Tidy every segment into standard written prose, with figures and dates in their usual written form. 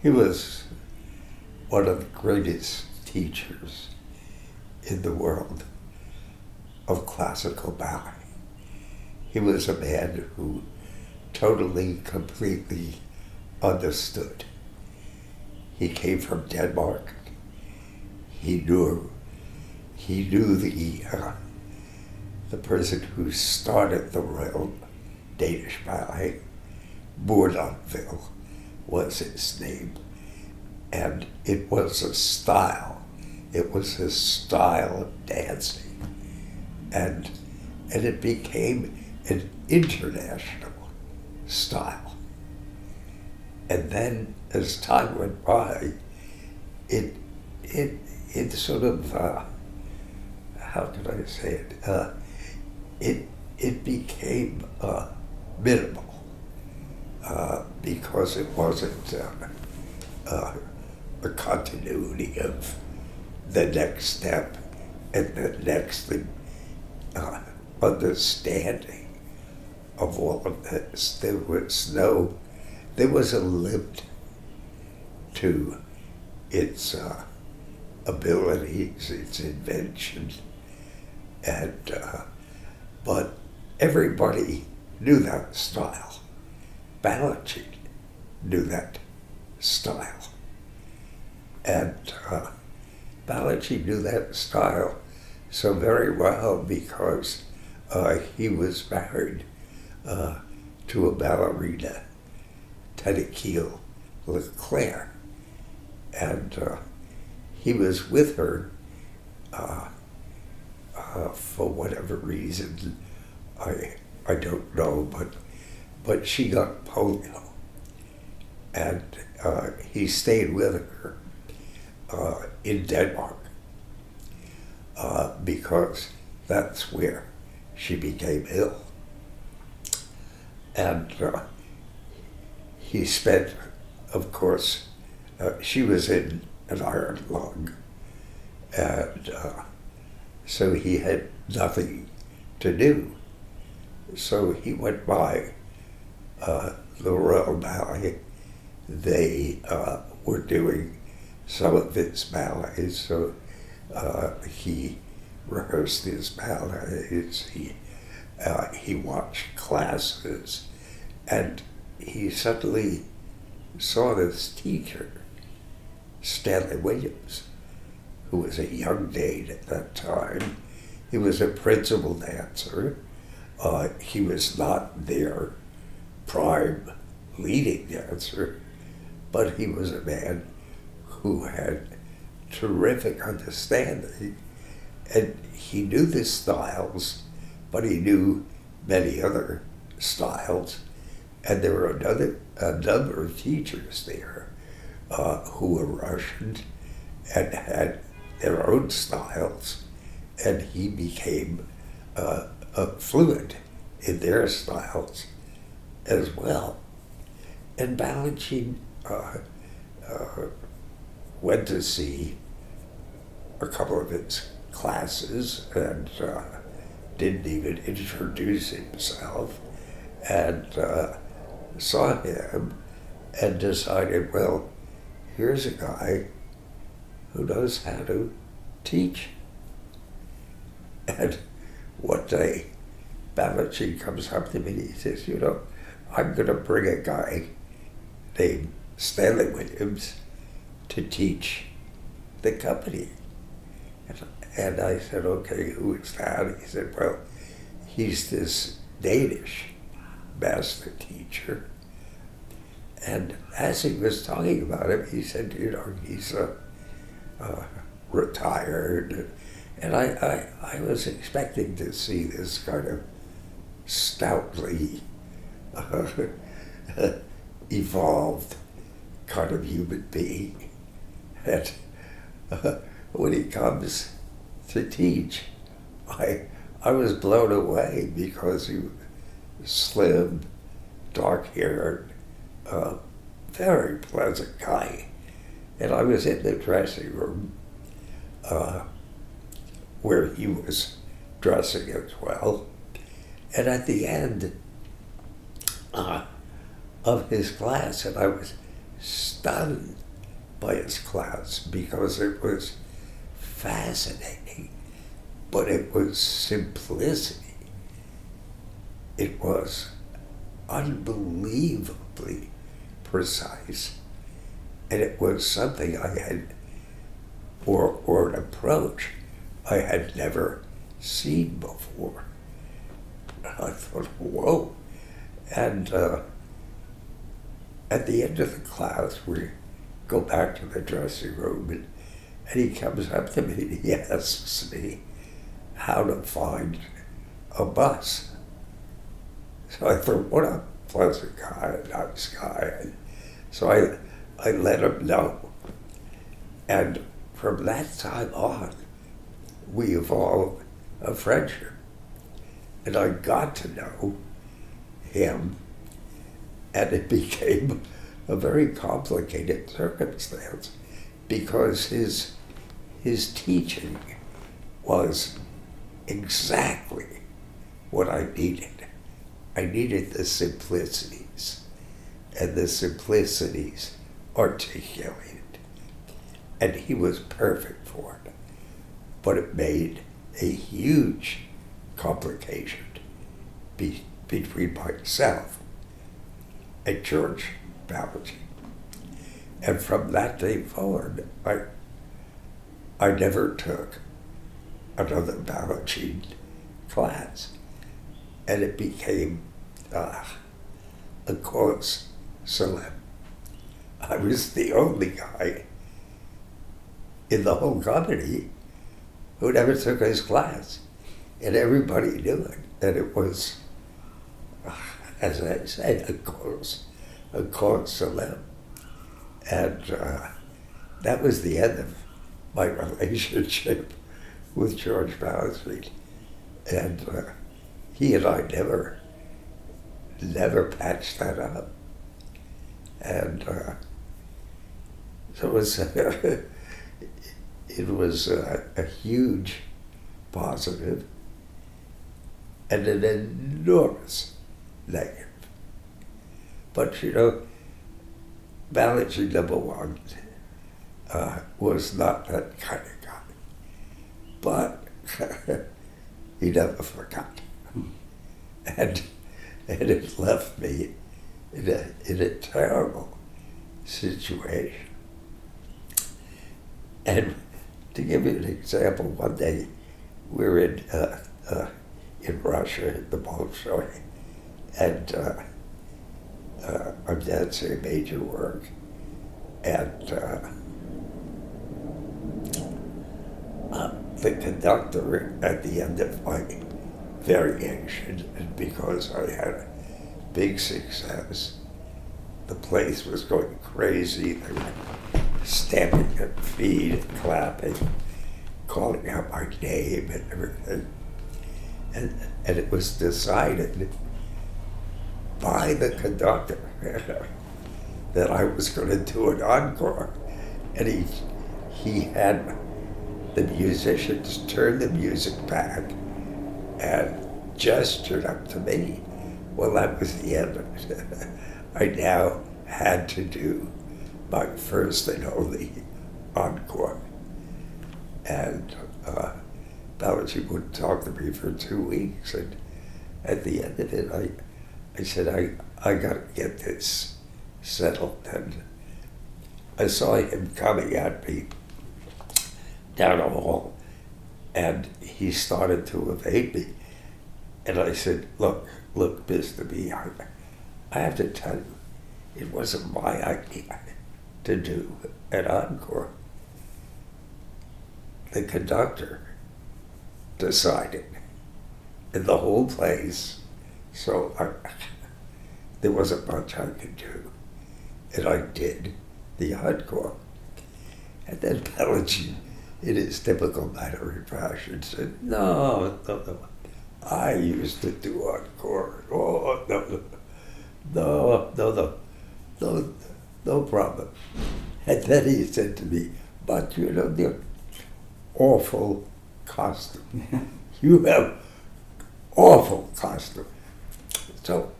He was one of the greatest teachers in the world of classical ballet. He was a man who totally, completely understood. He came from Denmark. He knew the person who started the Royal Danish Ballet, Bourdonville was his name. And it was a style. It was a style of dancing. And it became an international style. And then as time went by, it sort of, how can I say it? It became minimal because it wasn't a continuity of the next step and the next understanding of all of this. There was a limit to its abilities, its invention, and but everybody knew that style. Balanchine knew that style, and Balanchine knew that style so very well because he was married to a ballerina, Tennille Leclerc, and he was with her for whatever reason, I don't know, but she got polio, and he stayed with her in Denmark because that's where she became ill. And he spent, of course, she was in an iron lung, and so he had nothing to do. So he went by the Royal Ballet. They were doing some of his ballets, so he rehearsed his ballets, he watched classes, and he suddenly saw this teacher, Stanley Williams, who was a young Dane at that time. He was a principal dancer. He was not their prime leading dancer, but he was a man who had terrific understanding, and he knew the styles, but he knew many other styles, and there were a number of teachers there who were Russian and had their own styles, and he became fluent in their styles as well. And Balanchine went to see a couple of his classes and didn't even introduce himself, and saw him and decided, well, here's a guy who knows how to teach. And one day, Balanchine comes up to me and he says, I'm going to bring a guy named Stanley Williams to teach the company. And I said, okay, who is that? He said, well, he's this Danish master teacher. And as he was talking about him, he said, he's retired. And I was expecting to see this kind of stoutly evolved kind of human being. And when he comes to teach, I was blown away because he was slim, dark-haired, very pleasant guy. And I was in the dressing room where he was dressing as well. And at the end of his class, and I was stunned by his class because it was fascinating, but it was simplicity. It was unbelievably precise, and it was something I had, or an approach I had never seen before. I thought, whoa. And at the end of the class, we go back to the dressing room, and he comes up to me and he asks me how to find a bus. So I thought, what a pleasant guy, a nice guy. And so I let him know. And from that time on, we evolved a friendship. And I got to know him, and it became a very complicated circumstance because his teaching was exactly what I needed. I needed the simplicities, and the simplicities articulated. And he was perfect for it. But it made a huge complication between myself and George Balanchine. And from that day forward, I never took another Balanchine class. And it became a course celeb. I was the only guy in the whole company who never took his class. And everybody knew it. And it was, as I said, a course celeb. And that was the end of my relationship with George Balanchine. And he and I never patched that up. And so it was a huge positive and an enormous negative. But you know, Balanchine #1 was not that kind of guy. But he never forgot. And it left me in a terrible situation. And to give you an example, one day we were in Russia at the Bolshoi, and I'm dancing major work, and the conductor at the end of my variation, and because I had a big success, the place was going crazy. They were stamping their feet and clapping, calling out my name and everything. And it was decided by the conductor that I was going to do an encore. And he had the musicians turn the music back and gestured up to me. Well, that was the end of it. I now had to do my first and only encore. And Balanchine wouldn't talk to me for 2 weeks. And at the end of it, I said, I got to get this settled. And I saw him coming at me down the hall, and he started to evade me. And I said, look, Mr. B, I have to tell you, it wasn't my idea to do an encore. The conductor decided in the whole place, so there wasn't much I could do. And I did the encore. And then Balanchine, in his typical matter of fashion, said, no, I used to do encore. Oh, no problem. And then he said to me, but you know, the awful costume. You have awful costume. So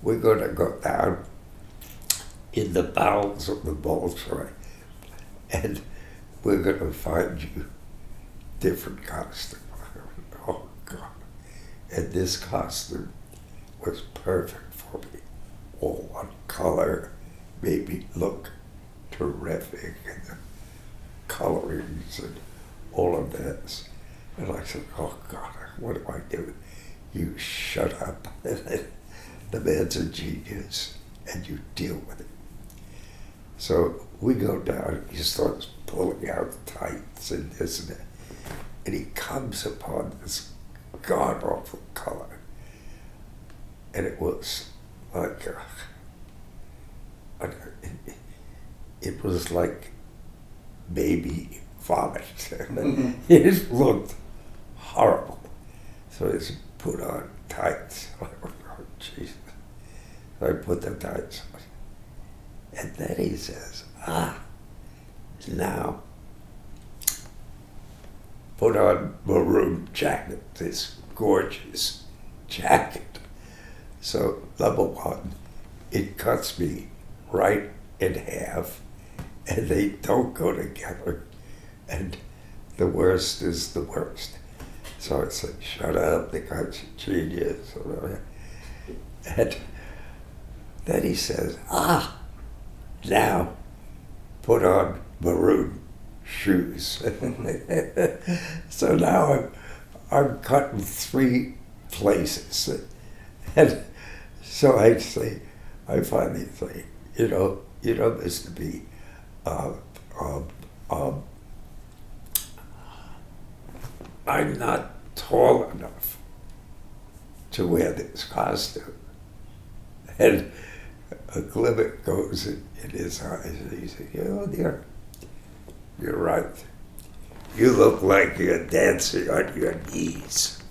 we're going to go down in the bowels of the Bolshoi, and we're going to find you different costume. Oh, God. And this costume was perfect for me. All one color made me look terrific, and the colorings and all of this. And I said, oh, God, what do I do? You shut up. The man's a genius, and you deal with it. So we go down, he starts pulling out tights and this and that, and he comes upon this god-awful color. And it was like, it was like baby vomit. It looked horrible. So he put on tights. Oh, Jesus. So I put the tights on. And then he says, now put on maroon jacket, this gorgeous jacket. So number one, it cuts me right in half, and they don't go together. And the worst is the worst. So I said, shut up, the guy's a genius. And then he says, now put on maroon shoes. So now I'm cut in 3 places. And so I finally say, you know, Mr. B, I'm not tall enough to wear this costume. And a glimmer goes in his eyes, and he said, dear, you're right. You look like you're dancing on your knees.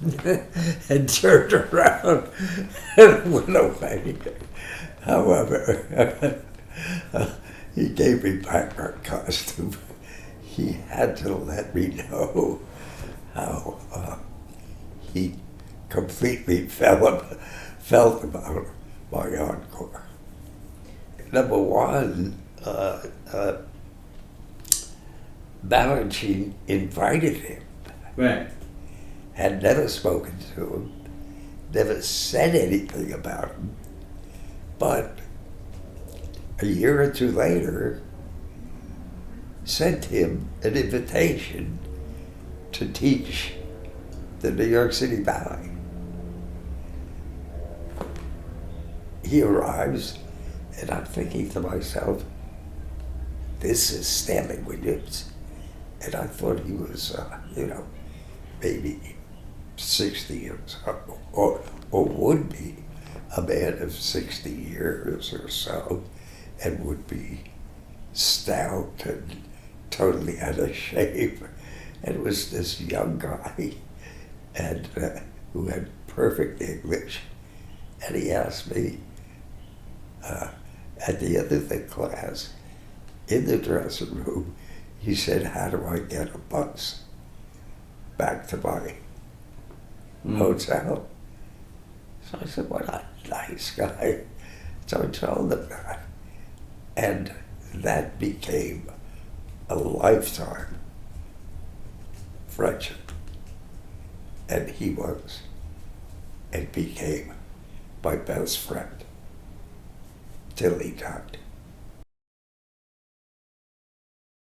And turned around and went away. However, he gave me back our costume. He had to let me know how he completely felt about my encore. Number one, Balanchine invited him. Right. Had never spoken to him, never said anything about him. But a year or 2 later, sent him an invitation to teach the New York City Ballet. He arrives, and I'm thinking to myself, this is Stanley Williams. And I thought he was, maybe 60 years or would be a man of 60 years or so, and would be stout and totally out of shape. And it was this young guy and who had perfect English. And he asked me at the end of the class, in the dressing room, he said, how do I get a bus back to my hotel? So I said, what a nice guy. So I told him that. And that became a lifetime friendship. And he was and became my best friend till he died.